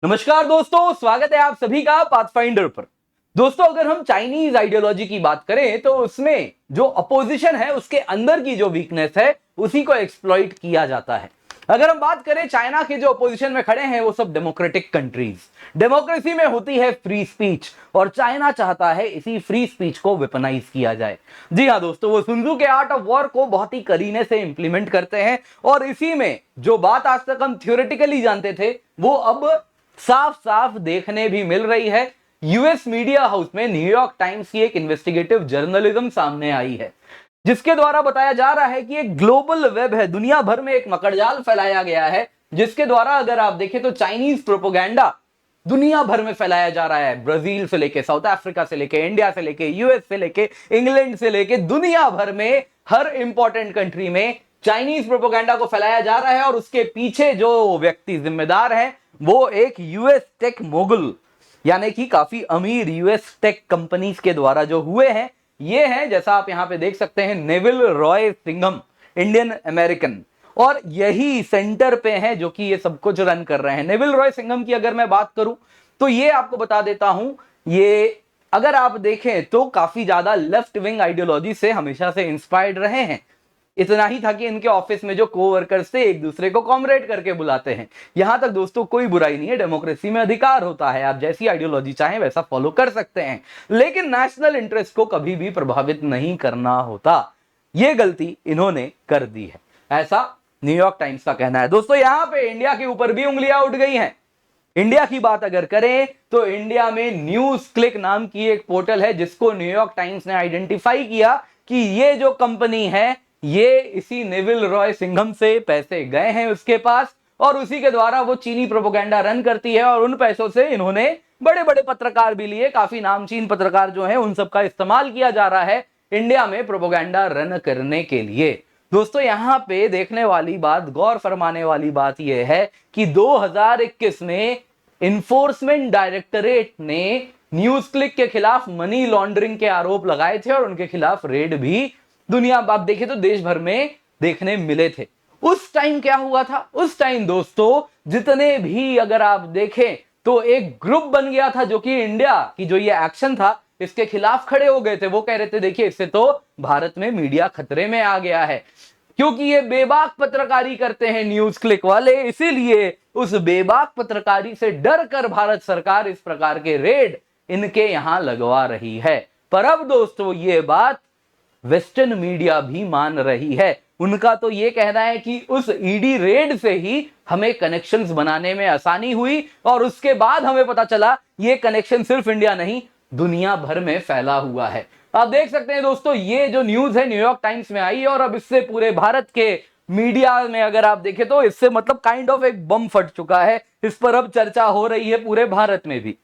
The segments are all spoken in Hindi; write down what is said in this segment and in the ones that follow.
नमस्कार दोस्तों, स्वागत है आप सभी का पाथफाइंडर पर। दोस्तों, अगर हम चाइनीज आइडियोलॉजी की बात करें तो उसमें जो अपोजिशन है उसके अंदर की जो वीकनेस है उसी को एक्सप्लॉइट किया जाता है। अगर हम बात करें चाइना के जो अपोजिशन में खड़े हैं वो सब डेमोक्रेटिक कंट्रीज, डेमोक्रेसी में होती है फ्री स्पीच और चाइना चाहता है इसी फ्री स्पीच को वेपनाइज किया जाए। जी हाँ दोस्तों, वो सुन त्जू के आर्ट ऑफ वॉर को बहुत ही करीने से इंप्लीमेंट करते हैं और इसी में जो बात आज तक हम थ्योरेटिकली जानते थे वो अब साफ साफ देखने भी मिल रही है। यूएस मीडिया हाउस में न्यूयॉर्क टाइम्स की एक इन्वेस्टिगेटिव जर्नलिज्म सामने आई है जिसके द्वारा बताया जा रहा है कि एक ग्लोबल वेब है, दुनिया भर में एक मकड़जाल फैलाया गया है जिसके द्वारा अगर आप देखें तो चाइनीज प्रोपोगेंडा दुनिया भर में फैलाया जा रहा है। ब्राजील से लेके साउथ अफ्रीका से लेके इंडिया से लेके यूएस से लेके इंग्लैंड से लेके दुनिया भर में हर इंपॉर्टेंट कंट्री में चाइनीज प्रोपोगेंडा को फैलाया जा रहा है और उसके पीछे जो व्यक्ति जिम्मेदार है वो एक यूएस टेक मोगुल यानी कि काफी अमीर यूएस टेक कंपनीज के द्वारा जो हुए हैं ये हैं, जैसा आप यहां पे देख सकते हैं, Neville Roy Singham, Indian American, और यही सेंटर पे हैं जो कि ये सब कुछ रन कर रहे हैं। नेविल रॉय सिंघम की अगर मैं बात करूं तो ये आपको बता देता हूं, ये अगर आप देखें तो काफी ज्यादा लेफ्ट विंग आइडियोलॉजी से हमेशा से इंस्पायर्ड रहे हैं। इतना ही था कि इनके ऑफिस में जो कोवर्कर्स थे एक दूसरे को कॉमरेड करके बुलाते हैं। यहां तक दोस्तों कोई बुराई नहीं है, डेमोक्रेसी में अधिकार होता है, आप जैसी आइडियोलॉजी चाहें वैसा फॉलो कर सकते हैं, लेकिन नेशनल इंटरेस्ट को कभी भी प्रभावित नहीं करना होता। यह गलती इन्होंने कर दी है, ऐसा न्यूयॉर्क टाइम्स का कहना है। दोस्तों यहां पे इंडिया के ऊपर भी उंगलियां उठ गई हैं। इंडिया की बात अगर करें तो इंडिया में न्यूज क्लिक नाम की एक पोर्टल है जिसको न्यूयॉर्क टाइम्स ने आइडेंटिफाई किया कि ये जो कंपनी है ये इसी नेविल रॉय सिंघम से पैसे गए हैं उसके पास और उसी के द्वारा वो चीनी प्रोपोगेंडा रन करती है और उन पैसों से इन्होंने बड़े बड़े पत्रकार भी लिए, काफी नामचीन पत्रकार जो हैं उन सबका इस्तेमाल किया जा रहा है इंडिया में प्रोपोगेंडा रन करने के लिए। दोस्तों यहां पे देखने वाली बात, गौर फरमाने वाली बात यह है कि 2021 में इन्फोर्समेंट डायरेक्टरेट ने न्यूज क्लिक के खिलाफ मनी लॉन्ड्रिंग के आरोप लगाए थे और उनके खिलाफ रेड भी दुनिया आप देखें तो देश भर में देखने मिले थे। उस टाइम क्या हुआ था? उस टाइम दोस्तों जितने भी अगर आप देखें तो एक ग्रुप बन गया था जो कि इंडिया की जो ये एक्शन था इसके खिलाफ खड़े हो गए थे। वो कह रहे थे देखिए इससे तो भारत में मीडिया खतरे में आ गया है क्योंकि ये बेबाक पत्रकारी करते हैं न्यूज क्लिक वाले, इसीलिए उस बेबाक पत्रकारी से डर कर भारत सरकार इस प्रकार के रेड इनके यहां लगवा रही है। पर अब दोस्तों ये बात वेस्टर्न मीडिया भी मान रही है। उनका तो यह कहना है कि उस ईडी रेड से ही हमें कनेक्शंस बनाने में आसानी हुई और उसके बाद हमें पता चला यह कनेक्शन सिर्फ इंडिया नहीं दुनिया भर में फैला हुआ है। आप देख सकते हैं दोस्तों ये जो न्यूज है न्यूयॉर्क टाइम्स में आई और अब इससे पूरे भारत के मीडिया में अगर आप देखें तो इससे मतलब काइंड ऑफ एक बम फट चुका है। इस पर अब चर्चा हो रही है पूरे भारत में भी।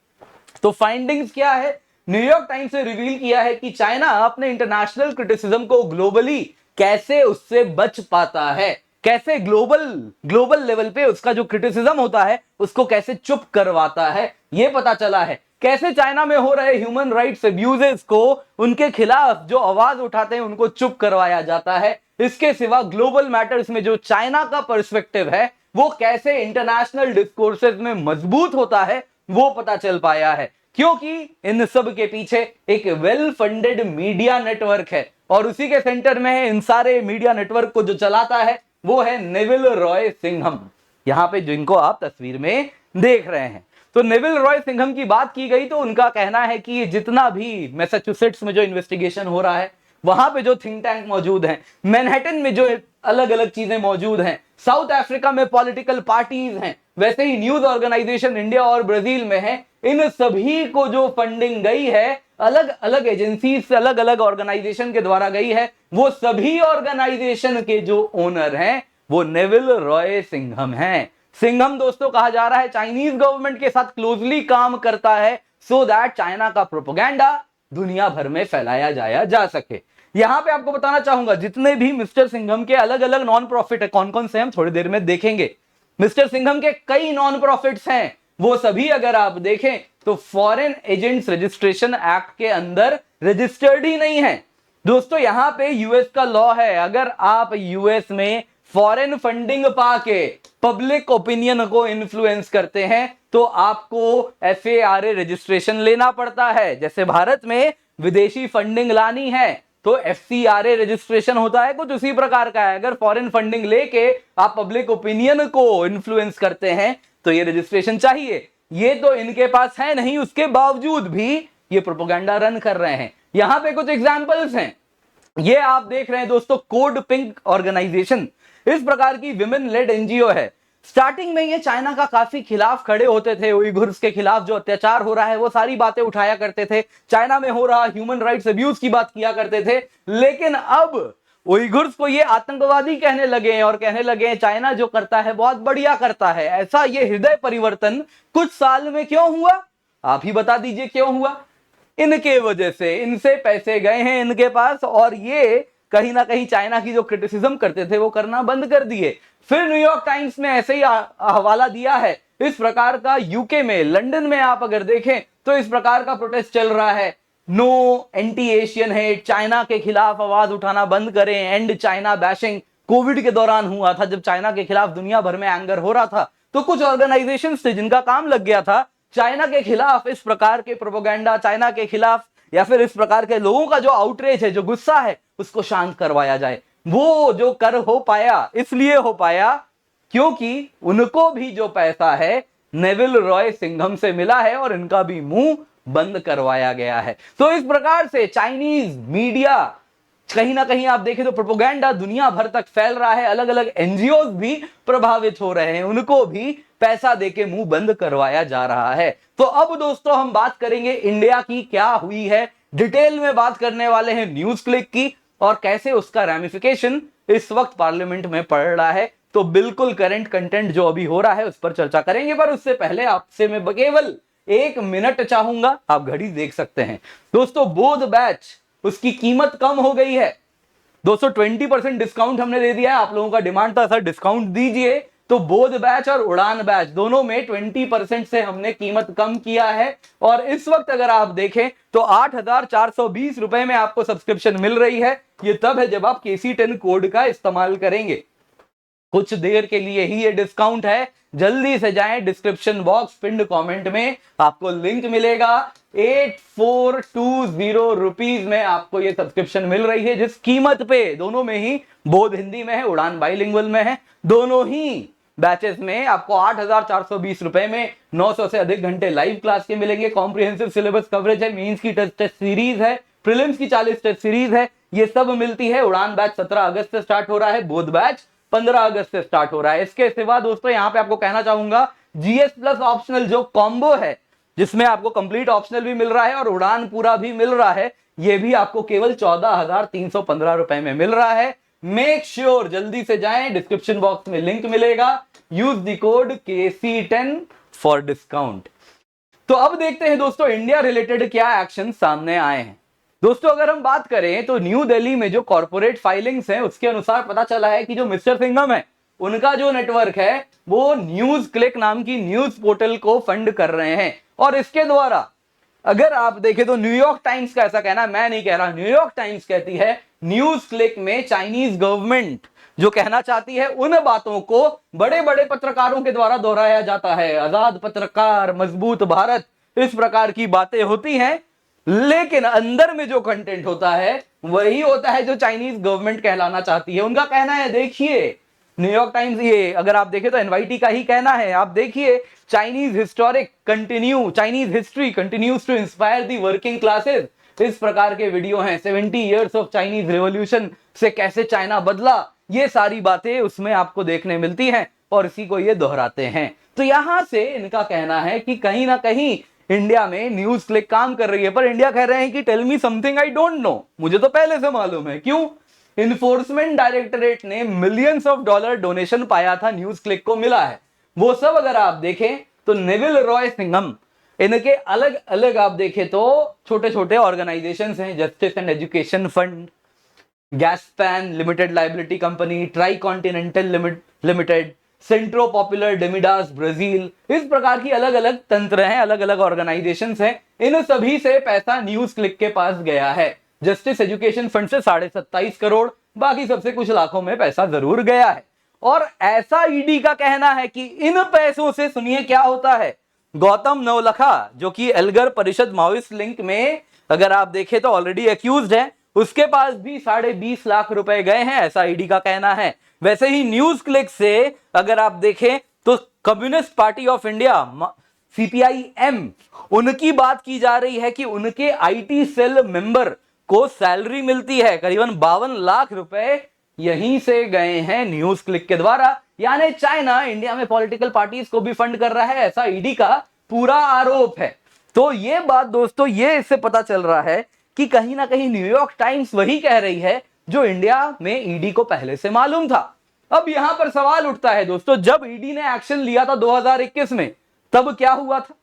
तो फाइंडिंग्स क्या है? न्यूयॉर्क टाइम्स ने रिवील किया है कि चाइना अपने इंटरनेशनल क्रिटिसिज्म को ग्लोबली कैसे उससे बच पाता है, कैसे ग्लोबल लेवल पे उसका जो क्रिटिसिज्म होता है उसको कैसे चुप करवाता है, यह पता चला है। कैसे चाइना में हो रहे ह्यूमन राइट्स अब्यूजेस को उनके खिलाफ जो आवाज उठाते हैं उनको चुप करवाया जाता है। इसके सिवा ग्लोबल मैटर्स में जो चाइना का पर्सपेक्टिव है वो कैसे इंटरनेशनल डिस्कोर्सेज में मजबूत होता है वो पता चल पाया है, क्योंकि इन सब के पीछे एक वेल फंडेड मीडिया नेटवर्क है और उसी के सेंटर में है। इन सारे मीडिया नेटवर्क को जो चलाता है वो है नेविल रॉय सिंघम, यहां पे जिनको आप तस्वीर में देख रहे हैं। तो नेविल रॉय सिंघम की बात की गई तो उनका कहना है कि जितना भी मैसाचुसेट्स में जो इन्वेस्टिगेशन हो रहा है वहां पे जो थिंक टैंक मौजूद हैं, मैनहट्टन में जो अलग अलग चीजें मौजूद हैं, साउथ अफ्रीका में पॉलिटिकल पार्टीज हैं, वैसे ही न्यूज ऑर्गेनाइजेशन इंडिया और ब्राजील में है, इन सभी को जो फंडिंग गई है अलग अलग एजेंसी से, अलग अलग ऑर्गेनाइजेशन के द्वारा गई है, वो सभी ऑर्गेनाइजेशन के जो ओनर हैं वो नेविल रॉय सिंघम हैं। सिंघम दोस्तों कहा जा रहा है चाइनीज गवर्नमेंट के साथ क्लोजली काम करता है सो दैट चाइना का प्रोपोगेंडा दुनिया भर में फैलाया जाया जा सके। यहां पे आपको बताना चाहूंगा जितने भी मिस्टर सिंघम के अलग अलग नॉन प्रॉफिट है, कौन कौन से हम थोड़ी देर में देखेंगे। मिस्टर सिंघम के कई नॉन प्रॉफिट्स हैं, वो सभी अगर आप देखें तो फॉरेन एजेंट्स रजिस्ट्रेशन एक्ट के अंदर रजिस्टर्ड ही नहीं है। दोस्तों यहां पे यूएस का लॉ है, अगर आप यूएस में फॉरेन फंडिंग पाके पब्लिक ओपिनियन को इन्फ्लुएंस करते हैं तो आपको FARA रजिस्ट्रेशन लेना पड़ता है। जैसे भारत में विदेशी फंडिंग लानी है तो FCRA रजिस्ट्रेशन होता है, कुछ उसी प्रकार का है। अगर फॉरेन फंडिंग लेके आप पब्लिक ओपिनियन को इन्फ्लुएंस करते हैं तो ये रजिस्ट्रेशन चाहिए। ये तो इनके पास है नहीं, उसके बावजूद भी ये प्रोपेगेंडा रन कर रहे हैं। यहां पे कुछ एग्जांपल्स हैं। ये आप देख रहे हैं दोस्तों, कोड पिंक ऑर्गेनाइजेशन, इस प्रकार की विमेन लेड NGO है। स्टार्टिंग में ये चाइना का काफी खिलाफ खड़े होते थे, उइगुर्स के खिलाफ जो अत्याचार हो रहा है वो सारी बातें उठाया करते थे, चाइना में हो रहा ह्यूमन राइट्स अब्यूज की बात किया करते थे। लेकिन अब उइगुर्स को ये आतंकवादी कहने लगे हैं और कहने लगे हैं चाइना जो करता है बहुत बढ़िया करता है। ऐसा ये हृदय परिवर्तन कुछ साल में क्यों हुआ, आप ही बता दीजिए क्यों हुआ। इनके वजह से, इनसे पैसे गए हैं इनके पास और ये कहीं ना कहीं चाइना की जो क्रिटिसिज्म करते थे वो करना बंद कर दिए। फिर न्यूयॉर्क टाइम्स ने ऐसे ही हवाला दिया है इस प्रकार का। यूके में, लंदन में आप अगर देखें तो इस प्रकार का प्रोटेस्ट चल रहा है। No anti Asian hate, China के खिलाफ आवाज उठाना बंद करें, एंड चाइना बैशिंग। कोविड के दौरान हुआ था जब चाइना के खिलाफ दुनिया भर में एंगर हो रहा था, तो कुछ ऑर्गेनाइजेशंस थे जिनका काम लग गया था चाइना के खिलाफ इस प्रकार के प्रोपेगेंडा, चाइना के खिलाफ या फिर इस प्रकार के लोगों का जो आउटरीच है, जो गुस्सा है, उसको शांत करवाया जाए। वो जो कर हो पाया, इसलिए हो पाया क्योंकि उनको भी जो पैसा है नेविल रॉय सिंघम से मिला है और इनका भी मुंह बंद करवाया गया है। तो इस प्रकार से चाइनीज मीडिया, कहीं ना कहीं आप देखें तो प्रोपेगेंडा दुनिया भर तक फैल रहा है। अलग अलग NGOs भी प्रभावित हो रहे हैं, उनको भी पैसा देके मुंह बंद करवाया जा रहा है। तो अब दोस्तों हम बात करेंगे इंडिया की क्या हुई है, डिटेल में बात करने वाले हैं न्यूज क्लिक की और कैसे उसका रैमिफिकेशन इस वक्त पार्लियामेंट में पड़ रहा है। तो बिल्कुल करंट कंटेंट जो अभी हो रहा है उस पर चर्चा करेंगे, पर उससे पहले आपसे मैं केवल 1 मिनट चाहूंगा, आप घड़ी देख सकते हैं दोस्तों। बोध बैच, उसकी कीमत कम हो गई है दोस्तों, 20% डिस्काउंट हमने दे दिया है। आप लोगों का डिमांड था सर डिस्काउंट दीजिए, तो बोध बैच और उड़ान बैच दोनों में 20% से हमने कीमत कम किया है। और इस वक्त अगर आप देखें तो 8,420 रुपए में आपको सब्सक्रिप्शन मिल रही है। ये तब है जब आप KC10 कोड का इस्तेमाल करेंगे। कुछ देर के लिए ही ये डिस्काउंट है, जल्दी से जाएं, डिस्क्रिप्शन बॉक्स पिंड कमेंट में आपको लिंक मिलेगा। 8420 रुपीज में आपको ये सब्सक्रिप्शन मिल रही है, जिस कीमत पे दोनों में ही, बोध हिंदी में है, उड़ान बाइलिंगुअल में है, दोनों ही बैचेस में आपको 8,420 रुपए में 900 से अधिक घंटे लाइव क्लास के मिलेंगे। कॉम्प्रिहेंसिव सिलेबस कवरेज है, मेंस की टेस्ट सीरीज है, प्रीलिम्स की 40 टेस्ट सीरीज है, ये सब मिलती है। उड़ान बैच 17 अगस्त से स्टार्ट हो रहा है, बोध बैच 15 अगस्त से स्टार्ट हो रहा है। इसके सिवा दोस्तों यहां पे आपको कहना चाहूंगा GS प्लस ऑप्शनल जो कॉम्बो है, जिसमें आपको कंप्लीट ऑप्शनल भी मिल रहा है और उड़ान पूरा भी मिल रहा है, ये भी आपको केवल 14,315 रुपए में मिल रहा है। मेक श्योर जल्दी से जाएं, डिस्क्रिप्शन बॉक्स में लिंक मिलेगा, use the code KC10 for discount. तो अब देखते हैं दोस्तों इंडिया रिलेटेड क्या एक्शन सामने आए हैं। दोस्तों अगर हम बात करें तो न्यू दिल्ली में जो कॉर्पोरेट फाइलिंग्स हैं उसके अनुसार पता चला है कि जो मिस्टर सिंघम है उनका जो नेटवर्क है वो न्यूज क्लिक नाम की न्यूज पोर्टल को फंड कर रहे हैं। और इसके द्वारा अगर आप देखें तो न्यूयॉर्क टाइम्स का ऐसा कहना, मैं नहीं कह रहा, न्यूयॉर्क टाइम्स कहती है न्यूज क्लिक में चाइनीज गवर्नमेंट जो कहना चाहती है उन बातों को बड़े बड़े पत्रकारों के द्वारा दोहराया जाता है। आजाद पत्रकार, मजबूत भारत, इस प्रकार की बातें होती हैं, लेकिन अंदर में जो कंटेंट होता है वही होता है जो चाइनीज गवर्नमेंट कहलाना चाहती है। उनका कहना है, देखिए न्यूयॉर्क टाइम्स, ये अगर आप देखें तो NYT का ही कहना है, आप देखिए Chinese history continues to inspire the working classes, इस प्रकार के वीडियो हैं। 70 इयर्स ऑफ चाइनीज रिवॉल्यूशन से कैसे चाइना बदला, ये सारी बातें उसमें आपको देखने मिलती हैं और इसी को ये दोहराते हैं। तो यहां से इनका कहना है कि कहीं ना कहीं इंडिया में न्यूज क्लिक काम कर रही है, पर इंडिया कह रहे हैं कि tell me something I don't know, मुझे तो पहले से मालूम है। क्यों? इन्फोर्समेंट डायरेक्टरेट ने मिलियंस ऑफ डॉलर डोनेशन पाया था, न्यूज क्लिक को मिला है। वो सब अगर आप देखें तो नेविल रॉय सिंघम, इनके अलग अलग आप देखें तो छोटे छोटे ऑर्गेनाइजेशंस हैं, justice and education fund, Gaspan limited liability company, tri continental limited, Centro popular Demidas Brazil, इस प्रकार की अलग अलग तंत्र हैं, अलग अलग ऑर्गेनाइजेशंस हैं। इन सभी से पैसा न्यूज क्लिक के पास गया है। जस्टिस एजुकेशन फंड से 27.5 करोड़, बाकी सबसे कुछ लाखों में पैसा जरूर गया है। और ऐसा ईडी का कहना है कि इन पैसों से, सुनिए क्या होता है, गौतम नवलखा, जो कि एल्गर परिषद माओइस्ट लिंक में अगर आप देखें तो ऑलरेडी एक्यूज्ड है, उसके पास भी 20.5 लाख रुपए गए हैं, ऐसा ईडी का कहना है। वैसे ही न्यूज क्लिक से अगर आप देखें तो communist party of India CPIM, उनकी बात की जा रही है कि उनके आईटी सेल मेंबर को सैलरी मिलती है, करीबन 52 लाख रुपए यहीं से गए हैं न्यूज क्लिक के द्वारा। यानी चाइना इंडिया में पॉलिटिकल पार्टीज को भी फंड कर रहा है, ऐसा ईडी का पूरा आरोप है। तो ये बात दोस्तों, ये इससे पता चल रहा है कि कहीं ना कहीं न्यूयॉर्क टाइम्स वही कह रही है जो इंडिया में ईडी को पहले से मालूम था। अब यहां पर सवाल उठता है दोस्तों, जब ईडी ने एक्शन लिया था 2021 में, तब क्या हुआ था?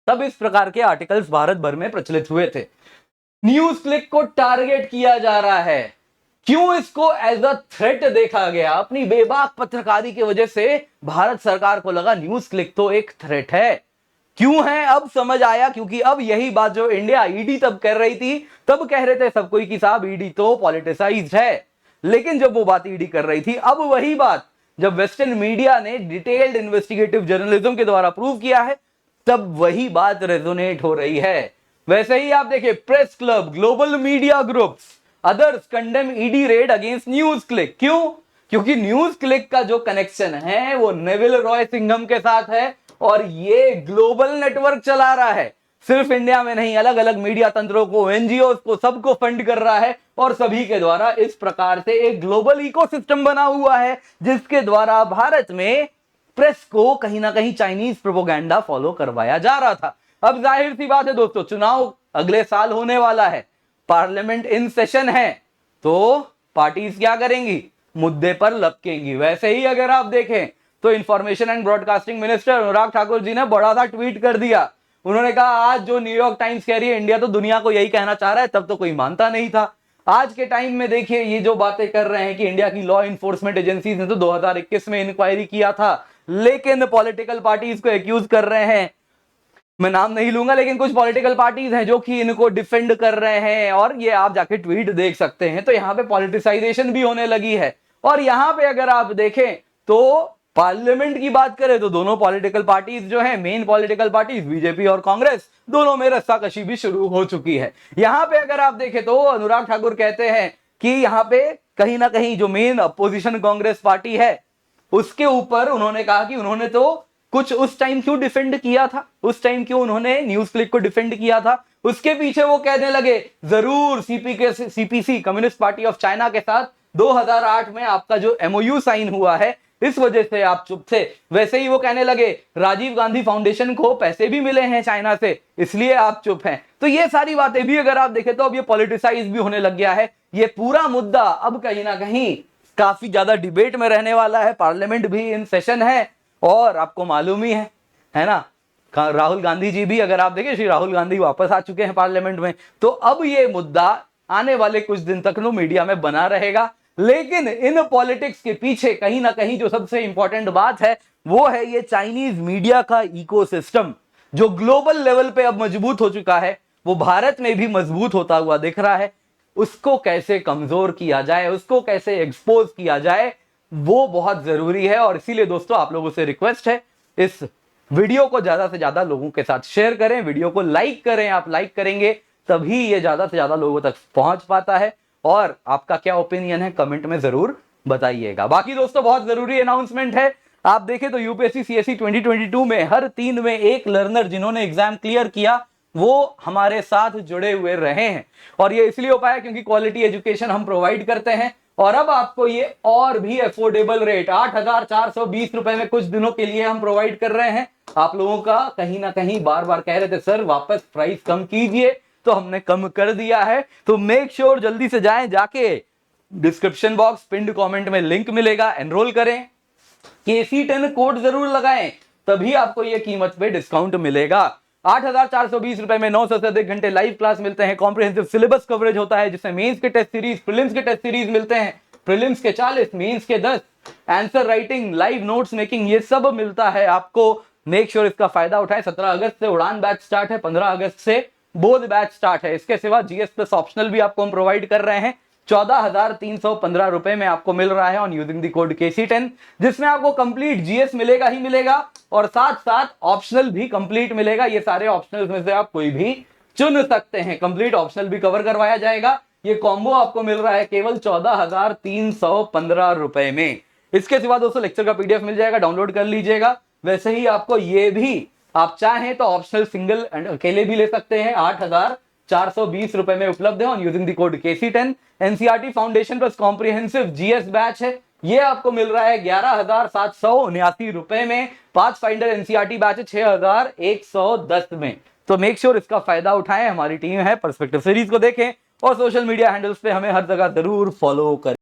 तब इस प्रकार के आर्टिकल्स भारत भर में प्रचलित हुए थे। न्यूज क्लिक को टारगेट किया जा रहा है, क्यों इसको एज अ थ्रेट देखा गया? अपनी बेबाक पत्रकारी की वजह से भारत सरकार को लगा न्यूज क्लिक तो एक थ्रेट है। क्यों है अब समझ आया, क्योंकि अब यही बात जो इंडिया ईडी तब कर रही थी, तब कह रहे थे सब कोई कि साहब ईडी तो पॉलिटिसाइज्ड है, लेकिन जब वो बात ईडी कर रही थी, अब वही बात जब वेस्टर्न मीडिया ने डिटेल्ड इन्वेस्टिगेटिव जर्नलिज्म के द्वारा प्रूव किया है, तब वही बात रेजोनेट हो रही है। वैसे ही आप देखिए, press club, global media groups, others condemn ED red against news click. क्यों? क्योंकि न्यूज क्लिक का जो कनेक्शन है वो नेविल रॉय सिंघम के साथ है, और ये ग्लोबल नेटवर्क चला रहा है, सिर्फ इंडिया में नहीं, अलग अलग मीडिया तंत्रों को, एनजीओ को, सबको फंड कर रहा है, और सभी के द्वारा इस प्रकार से एक ग्लोबल इकोसिस्टम बना हुआ है, जिसके द्वारा भारत में प्रेस को कहीं ना कहीं चाइनीज प्रोपोगंडा फॉलो करवाया जा रहा था। अब जाहिर सी बात है दोस्तों, चुनाव अगले साल होने वाला है, पार्लियामेंट इन सेशन है, तो पार्टीज क्या करेंगी? मुद्दे पर लपकेंगी। वैसे ही अगर आप देखें तो information and broadcasting minister Anurag Thakur ji ने बड़ा सा ट्वीट कर दिया। उन्होंने कहा आज जो न्यूयॉर्क टाइम्स कह रही है इंडिया तो दुनिया को यही कहना चाह रहा है, तब तो कोई मानता नहीं था। आज के टाइम में देखिए ये जो बातें कर रहे हैं कि इंडिया की लॉ इन्फोर्समेंट एजेंसीज ने तो 2021 में इंक्वायरी किया था, लेकिन पॉलिटिकल पार्टीज को एक्यूज कर रहे हैं, मैं नाम नहीं लूंगा, लेकिन कुछ पॉलिटिकल पार्टीज हैं जो कि इनको डिफेंड कर रहे हैं, और ये आप जाके ट्वीट देख सकते हैं। तो यहाँ पे पॉलिटिसाइजेशन भी होने लगी है। और यहाँ पे अगर आप देखें तो पार्लियामेंट की बात करें तो दोनों पॉलिटिकल पार्टीज जो है, मेन पॉलिटिकल पार्टीज बीजेपी और कांग्रेस, दोनों में रस्साकशी भी शुरू हो चुकी है। यहाँ पे अगर आप देखें तो अनुराग ठाकुर कहते हैं कि यहाँ पे कहीं ना कहीं जो मेन अपोजिशन कांग्रेस पार्टी है, उसके ऊपर उन्होंने कहा कि उन्होंने तो कुछ उस टाइम क्यों डिफेंड किया था, उस टाइम क्यों उन्होंने न्यूज क्लिक को डिफेंड किया था। उसके पीछे वो कहने लगे जरूर CPC communist party of China के साथ 2008 में आपका जो एमओयू साइन हुआ है, इस वजह से आप चुप थे। वैसे ही वो कहने लगे राजीव गांधी फाउंडेशन को पैसे भी मिले हैं चाइना से, इसलिए आप चुप हैं। तो ये सारी बातें भी अगर आप देखें तो अब ये पॉलिटिसाइज भी होने लग गया है। ये पूरा मुद्दा अब कहीं ना कहीं काफी ज्यादा डिबेट में रहने वाला है। पार्लियामेंट भी इन सेशन है, और आपको मालूम ही है ना, राहुल गांधी जी भी, अगर आप देखें श्री राहुल गांधी वापस आ चुके हैं पार्लियामेंट में। तो अब ये मुद्दा आने वाले कुछ दिन तक नो मीडिया में बना रहेगा। लेकिन इन पॉलिटिक्स के पीछे कहीं ना कहीं जो सबसे इंपॉर्टेंट बात है वो है ये चाइनीज मीडिया का इकोसिस्टम, जो ग्लोबल लेवल पे अब मजबूत हो चुका है, वो भारत में भी मजबूत होता हुआ दिख रहा है। उसको कैसे कमजोर किया जाए, उसको कैसे एक्सपोज किया जाए, वो बहुत जरूरी है। और इसीलिए दोस्तों आप लोगों से रिक्वेस्ट है, इस वीडियो को ज्यादा से ज्यादा लोगों के साथ शेयर करें, वीडियो को लाइक करें। आप लाइक करेंगे तभी ये ज्यादा से ज्यादा लोगों तक पहुंच पाता है। और आपका क्या ओपिनियन है कमेंट में जरूर बताइएगा। बाकी दोस्तों बहुत जरूरी अनाउंसमेंट है, आप देखें तो यूपीएससी सीएससी 2022 में हर 3 में एक लर्नर जिन्होंने एग्जाम क्लियर किया वो हमारे साथ जुड़े हुए रहे हैं। और ये इसलिए हो पाया क्योंकि क्वालिटी एजुकेशन हम प्रोवाइड करते हैं, और अब आपको ये और भी अफोर्डेबल रेट 8,420 रुपए में कुछ दिनों के लिए हम प्रोवाइड कर रहे हैं। आप लोगों का कहीं ना कहीं बार बार कह रहे थे सर वापस प्राइस कम कीजिए, तो हमने कम कर दिया है। तो मेक श्योर जल्दी से जाएं, जाके डिस्क्रिप्शन बॉक्स पिंड कमेंट में लिंक मिलेगा, एनरोल करें, KC10 कोड जरूर लगाएं, तभी आपको ये कीमत पे डिस्काउंट मिलेगा। 8,420 रुपए में 900 से अधिक घंटे लाइव क्लास मिलते हैं, कॉम्प्रिहेंसिव सिलेबस कवरेज होता है, जिसमें मेंस के टेस्ट सीरीज, प्रीलिम्स के टेस्ट सीरीज मिलते हैं, प्रीलिम्स के 40, मेंस के 10, answer writing, live notes making, ये सब मिलता है आपको। मेक श्योर इसका फायदा उठाएं। 17 अगस्त से उड़ान बैच स्टार्ट है, 15 अगस्त से बोध बैच स्टार्ट है। इसके सिवा GS प्लस ऑप्शनल भी आपको हम प्रोवाइड कर रहे हैं। 14,315 रुपए में आपको मिल रहा है on using the code KC10, जिसमें आपको कंप्लीट जीएस मिलेगा ही मिलेगा और साथ साथ ऑप्शनल भी कंप्लीट मिलेगा। ये सारे ऑप्शनल में से आप कोई भी चुन सकते हैं, कंप्लीट ऑप्शनल भी कवर करवाया जाएगा। ये कॉम्बो आपको मिल रहा है केवल 14,315 रुपए में। इसके सिवा दोस्तों लेक्चर का पीडीएफ मिल जाएगा, डाउनलोड कर लीजिएगा। वैसे ही आपको ये भी आप चाहें तो ऑप्शनल सिंगल एंड अकेले भी ले सकते हैं, 8,420 रुपए में उपलब्ध है on using the code KC10। NCERT foundation plus comprehensive GS batch है, ये आपको मिल रहा है 11,779 रुपए में। पाथफाइंडर एनसीईआरटी बैच है 6,110 में। तो मेक श्योर इसका फायदा उठाएं। हमारी टीम है पर्सपेक्टिव सीरीज को देखें और सोशल मीडिया हैंडल्स पे हमें हर जगह जरूर फॉलो करें।